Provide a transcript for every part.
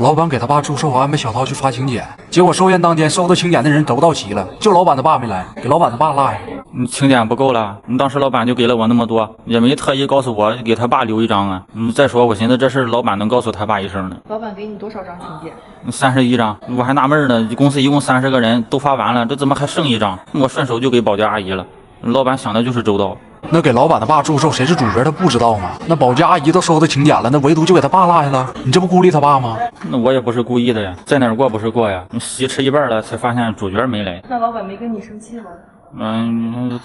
老板给他爸祝寿，安排小涛去发请柬，结果寿宴当天收到请柬的人都到齐了，就老板他爸没来，给老板他爸落下。请柬不够了，当时老板就给了我那么多，也没特意告诉我给他爸留一张啊。再说我寻思这事老板能告诉他爸一声呢。老板给你多少张请柬？31张，我还纳闷呢，公司一共30个人都发完了，这怎么还剩一张？我顺手就给保洁阿姨了。老板想的就是周到。那给老板他爸祝寿，谁是主角他不知道吗？那保洁阿姨都收到请柬了，那唯独就给他爸落下了，你这不孤立他爸吗？那我也不是故意的呀，在哪儿过不是过呀？席吃一半了，才发现主角没来。那老板没跟你生气吗？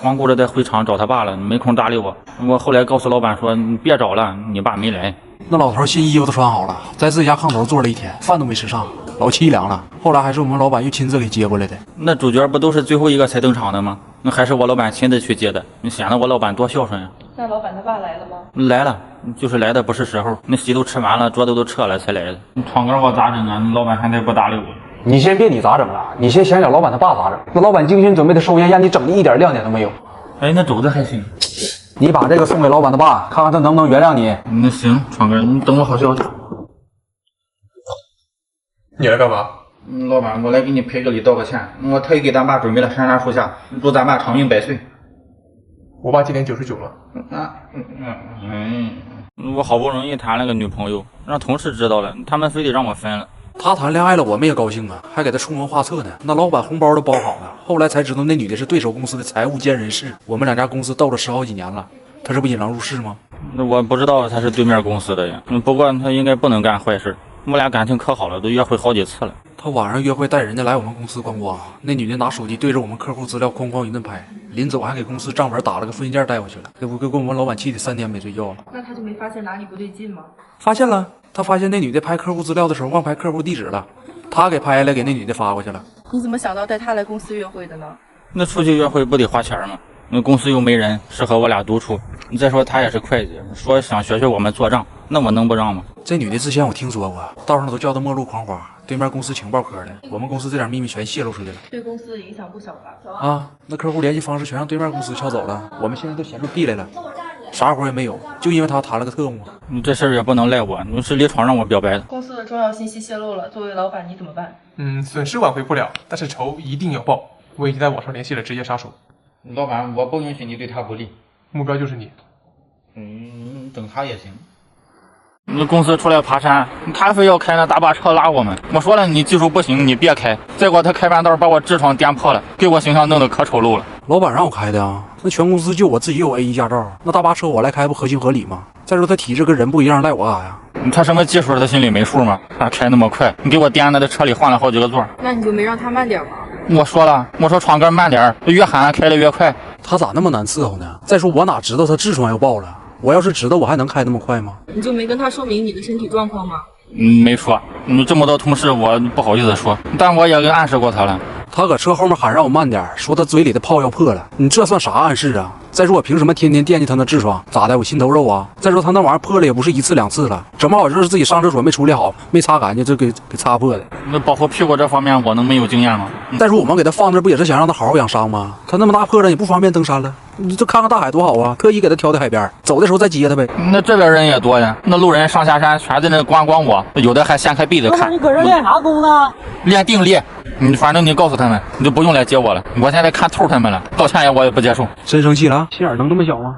光顾着在会场找他爸了，没空搭理我。我后来告诉老板说，你别找了，你爸没来。那老头新衣服都穿好了，在自己家炕头坐了一天，饭都没吃上，老凄凉了。后来还是我们老板又亲自给接过来的。那主角不都是最后一个才登场的吗？那还是我老板亲自去接的，你显得我老板多孝顺呀。那老板他爸来了吗？来了，就是来的不是时候。那席都吃完了，桌子都撤了才来的。窗根我咋整啊？老板还得不搭理我。你先别你咋整了，你先想想老板他爸咋整。那老板精心准备的寿宴让你整的一点亮点都没有。哎，那肘子还行。你把这个送给老板的爸，看看他能不能原谅你。那行，窗根，你等我好消息。你来干嘛？老板，我来给你赔个礼道个歉。我特意给咱爸准备了山楂树下，祝咱爸长命百岁。我爸今年99了。我好不容易谈了个女朋友，让同事知道了，他们非得让我分了。他谈恋爱了，我们也高兴啊，还给他出谋划策呢。那老板红包都包好了，后来才知道那女的是对手公司的财务兼人事。我们两家公司斗了10好几年了，他这不引狼入室吗？我不知道他是对面公司的呀，不过他应该不能干坏事。我俩感情可好了，都约会好几次了。他晚上约会带人家来我们公司观光，那女的拿手机对着我们客户资料哐哐一顿拍，临走还给公司账本打了个复印件带回去了，给我们老板气得3天没睡觉了。那他就没发现哪里不对劲吗？发现了，他发现那女的拍客户资料的时候忘拍客户地址了，他给拍了，给那女的发过去了。你怎么想到带她来公司约会的呢？那出去约会不得花钱吗？那公司又没人，适合我俩独处。再说他也是会计，说想学学我们做账，那我能不让吗？这女的之前我听说过，道上都叫她末路狂花，对面公司情报科的，我们公司这点秘密全泄露出去了，对公司的影响不小吧？啊，那客户联系方式全让对面公司撬走了，我们现在都闲出地来了，啥活也没有，就因为他谈了个特务。这事儿也不能赖我，是李闯让我表白的。公司的重要信息泄露了，作为老板你怎么办？损失挽回不了，但是仇一定要报。我已经在网上联系了职业杀手。老板，我不允许你对他不利。目标就是你。等他也行。你公司出来爬山，他非要开那大巴车拉我们。我说了，你技术不行，你别开。结果他开半道把我痔疮颠破了，给我形象弄得可丑陋了。老板让我开的啊，那全公司就我自己有 A1 驾照，那大巴车我来开不合情合理吗？再说他体质跟人不一样，赖我干啥呀？他什么技术他心里没数吗？他开那么快，你给我颠的，在车里换了好几个座。那你就没让他慢点吗？我说了，我说闯根慢点，越喊开的越快。他咋那么难伺候呢？再说我哪知道他痔疮要爆了？我要是知道，我还能开那么快吗？你就没跟他说明你的身体状况吗？没说。这么多同事，我不好意思说，但我也跟暗示过他了。他搁车后面喊让我慢点，说他嘴里的泡要破了。你这算啥暗示啊？再说我凭什么天天惦记他那痔疮？咋的？我心头肉啊？再说他那玩意儿破了也不是1次2次了，整不好就是自己上厕所没处理好，没擦干净，这给擦破的。那保护屁股这方面我能没有经验吗？再说我们给他放这不也是想让他好好养伤吗？他那么大破绽也不方便登山了，你就看看大海多好啊！特意给他挑的海边，走的时候再接他呗。那这边人也多呀，那路人上下山全在那观光我，有的还掀开被子看。你搁这练啥功呢？练定力。反正你告诉他们，你就不用来接我了。我现在看透他们了，道歉我也不接受。真生气了？心眼能那么小吗？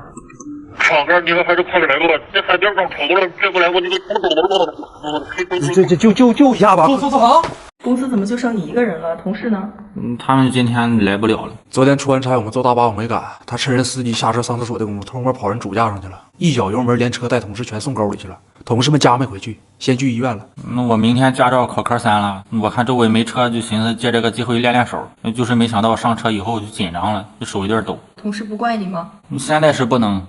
闯哥，你们还是快点来吧，这海边上吵不了，再不来我就就一下吧。坐好。公司怎么就剩你一个人了？同事呢？他们今天来不了了。昨天出完差，我们坐大巴往回赶，他趁人司机下车上厕所的功夫，偷摸跑人主驾上去了，一脚油门连车带同事全送沟里去了。同事们家没回去，先去医院了。那我明天驾照考科3了，我看周围没车，就寻思借这个机会练练手，就是没想到上车以后就紧张了，就手有点抖。同事不怪你吗？现在是不能，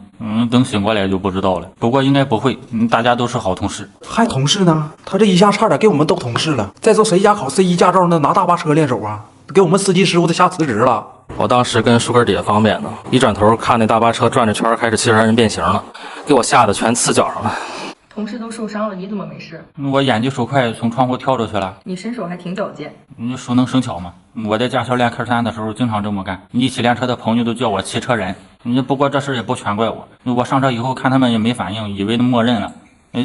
等醒过来就不知道了。不过应该不会，大家都是好同事。还同事呢？他这一下差点给我们都同事了。再说谁家考 C1 驾照呢？拿大巴车练手啊？给我们司机师傅都下辞职了。我当时跟树根底下方便呢，一转头看那大巴车转着圈开始汽车人变形了，给我吓得全刺脚上了。同事都受伤了，你怎么没事？我眼疾手快，从窗户跳出去了。你身手还挺矫健。你熟能生巧嘛。我在驾校练科3的时候经常这么干，一起练车的朋友都叫我骑车人。不过这事也不全怪我，我上车以后看他们也没反应，以为默认了，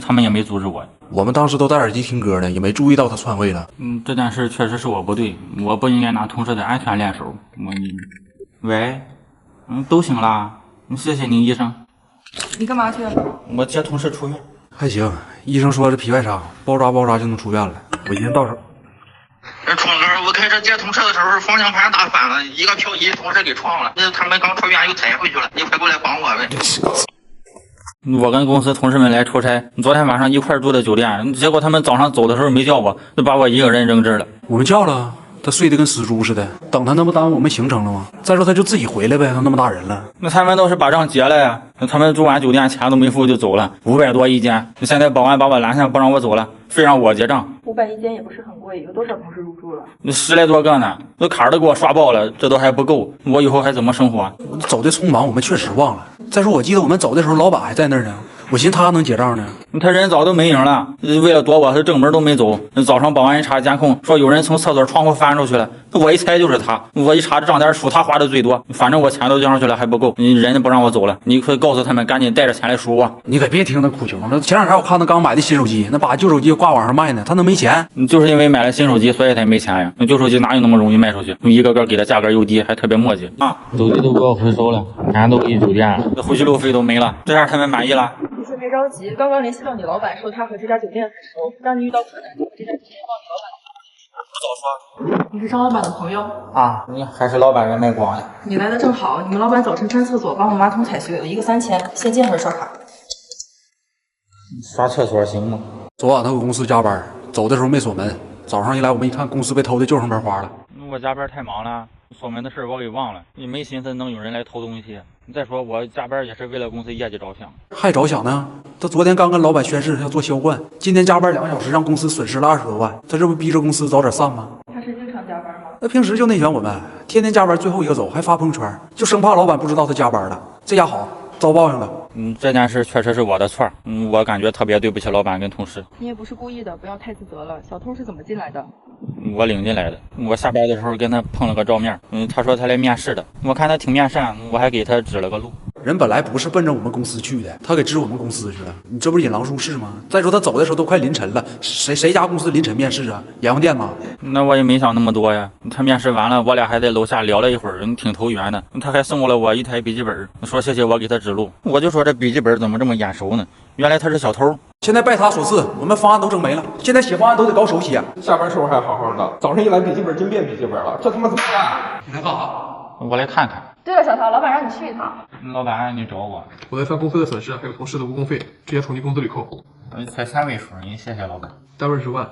他们也没阻止我。我们当时都戴耳机听歌呢，也没注意到他篡位了。这件事确实是我不对，我不应该拿同事的安全练手。喂，都醒了，谢谢你医生。你干嘛去？我接同事出院。还行，医生说是皮外伤，包扎就能出院了。我已经到手。闯哥，我开车接同事的时候方向盘打反了，一个漂移同事给撞了，他们刚出院又踩回去了，你快过来帮我呗。我跟公司同事们来出差，昨天晚上一块住的酒店，结果他们早上走的时候没叫我，就把我一个人扔这儿了。我们叫了，他睡得跟死猪似的，等他那不耽误我们行程了吗？再说他就自己回来呗，他那么大人了。那他们都是把账结了呀，他们住完酒店钱都没付就走了，500多一间。现在保安把我拦下不让我走了，非让我结账。500一间也不是很贵，有多少同事入住了？10来多个呢，那卡都给我刷爆了，这都还不够，我以后还怎么生活？走的匆忙，我们确实忘了。再说我记得我们走的时候，老板还在那儿呢。我寻思他能结账呢，他人早都没影了。为了躲我，他正门都没走。早上保安一查监控，说有人从厕所窗户翻出去了。我一猜就是他。我一查这账单，数他花的最多。反正我钱都交上去了，还不够。人家不让我走了，你快告诉他们，赶紧带着钱来赎我。你可别听他哭穷。那前两天我看他刚买的新手机，那把旧手机挂网上卖呢，他能没钱？就是因为买了新手机，所以才没钱呀。那旧手机哪有那么容易卖出去？一个个给的价格又低，还特别磨叽啊！手机都给我回收了，钱都给酒店了，那回去路费都没了。这样他们满意了？你先别着急，刚刚联系到你老板，说他和这家酒店很熟，让你遇到困难就把这家酒店报你老板。不早说。你是张老板的朋友啊？你还是老板人脉广呀？你来的正好，你们老板早晨上厕所帮我马桶踩碎了，一个3000，现金还是刷卡？刷厕所行吗？昨晚他搁公司加班，走的时候没锁门，早上一来我们一看，公司被偷的旧上班花了。我加班太忙了，锁门的事我给忘了，也没寻思能有人来偷东西。再说我加班也是为了公司业绩着想，还着想呢？他昨天刚跟老板宣誓要做销冠，今天加班2个小时，让公司损失了20多万，他这不逼着公司早点散吗？他是经常加班吗？那平时就内卷我们，天天加班，最后一个走，还发朋友圈，就生怕老板不知道他加班了。这下好，遭报应了。这件事确实是我的错。我感觉特别对不起老板跟同事。你也不是故意的，不要太自责了。小偷是怎么进来的？我领进来的。我下班的时候跟他碰了个照面。他说他来面试的，我看他挺面善，我还给他指了个路。人本来不是奔着我们公司去的，他给支我们公司去了，你这不是引狼入室吗？再说他走的时候都快凌晨了，谁家公司凌晨面试啊？盐阳店吗？那我也没想那么多呀。他面试完了，我俩还在楼下聊了一会儿，挺投缘的。他还送了我一台笔记本，说谢谢我给他指路。我就说这笔记本怎么这么眼熟呢？原来他是小偷。现在拜他所赐，我们方案都整没了，现在写方案都得搞手写。下班时候还好好的，早上一来笔记本真变笔记本了，这他妈怎么办？你来干啥？我来看看。对了，小涛，老板让你去一趟。老板，你找我？我在算公司的损失，还有同事的误工费，直接从你工资里扣。才3位数，你谢谢老板。单位10万。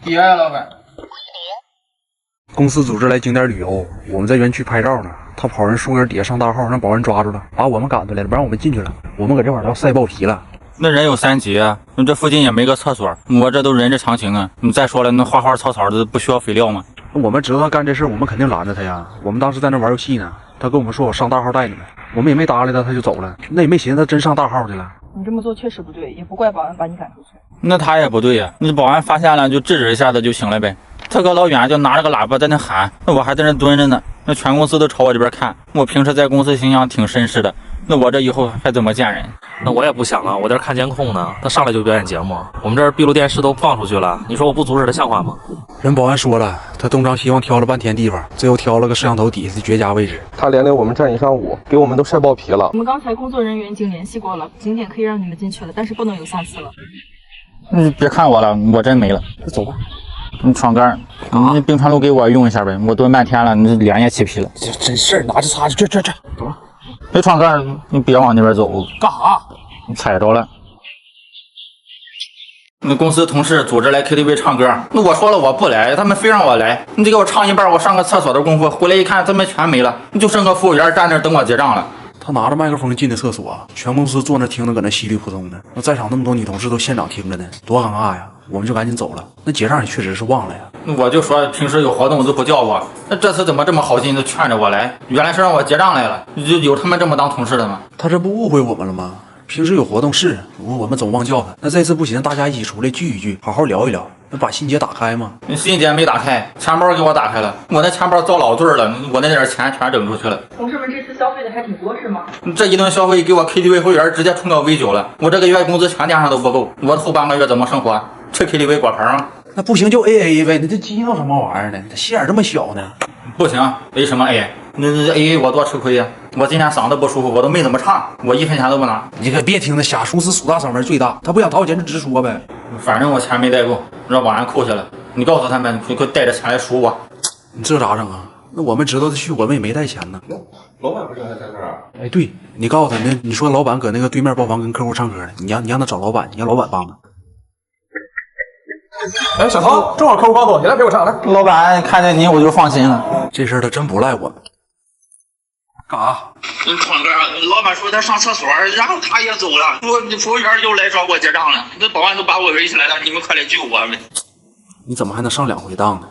别呀，老板。公司组织来景点旅游，我们在园区拍照呢，他跑人树根底下上大号，让保安抓住了，把我们赶出来了，不让我们进去了。我们搁这块要晒爆皮了。那人有3级啊，这附近也没个厕所，我这都人之常情啊。你再说了，那花花草草的不需要肥料吗？我们知道他干这事，我们肯定拦着他呀。我们当时在那玩游戏呢，他跟我们说我上大号带你们，我们也没搭理他，他就走了。那也没寻思他真上大号去了。你这么做确实不对，也不怪保安把你赶出去。那他也不对呀，那保安发现了就制止一下子就行了呗。他搁老远就拿着个喇叭在那喊，那我还在那蹲着呢，那全公司都朝我这边看。我平时在公司形象挺绅士的，那我这以后还怎么见人？那我也不想啊，我在这看监控呢，他上来就表演节目，我们这儿闭路电视都放出去了，你说我不阻止他像话吗？人保安说了，他东张西望挑了半天地方，最后挑了个摄像头底下的绝佳位置。他连累我们站一上午，给我们都晒爆皮了。我们刚才工作人员已经联系过了，景点可以让你们进去了，但是不能有下次了。别看我了，我真没了。走吧。闯杆，你冰川露给我用一下呗，我蹲半天了，你脸也起皮了。这真事儿，拿着擦去，这，走吧。闯杆，你别往那边走。干啥？你踩着了。那公司同事组织来 KTV 唱歌，那我说了我不来，他们非让我来。你得给我唱一半，我上个厕所的功夫，回来一看他们全没了，就剩个服务员站那等我结账了。他拿着麦克风进的厕所，全公司坐那听着，搁那稀里扑通的。那在场那么多女同事都现场听着呢，多尴尬呀！我们就赶紧走了。那结账也确实是忘了呀。我就说平时有活动都不叫我，那这次怎么这么好心的劝着我来？原来是让我结账来了，有他们这么当同事的吗？他这不误会我们了吗？平时有活动是我们总忘叫他，那这次不行，大家一起出来聚一聚，好好聊一聊。那把信笺打开吗？信笺没打开，钱包给我打开了，我那钱包遭老罪了，我那点钱全扔出去了。同事们这次消费的还挺多是吗？这一顿消费给我 KTV 会员直接冲到 V9了，我这个月工资全垫上都不够，我后半个月怎么生活？吃 KTV 果盘吗？那不行就 AA 呗，你这激闹什么玩意儿呢？这心眼这么小呢？不行 ，A 什么 A？那 AA 我多吃亏呀！我今天嗓子不舒服，我都没怎么唱，我1分钱都不拿。你可别听他瞎，公司苏大嗓门最大，他不想掏钱就直说呗。反正我钱没带够，让保安扣下了。你告诉他们，快带着钱来赎我。你这咋整啊？那我们知道他去，我们也没带钱呢。老板不是还在这儿啊？哎，对你告诉他呢，你说老板搁那个对面包房跟客户唱歌呢，你让他找老板，你让老板帮他。哎，小涛，正好客户刚走，你来陪我唱来。老板看见你我就放心了。这事儿他真不赖我们。干啥？川哥，老板说他上厕所，然后他也走了。服务员又来找我结账了，那保安都把我围起来了，你们快来救我！你怎么还能上2回当呢？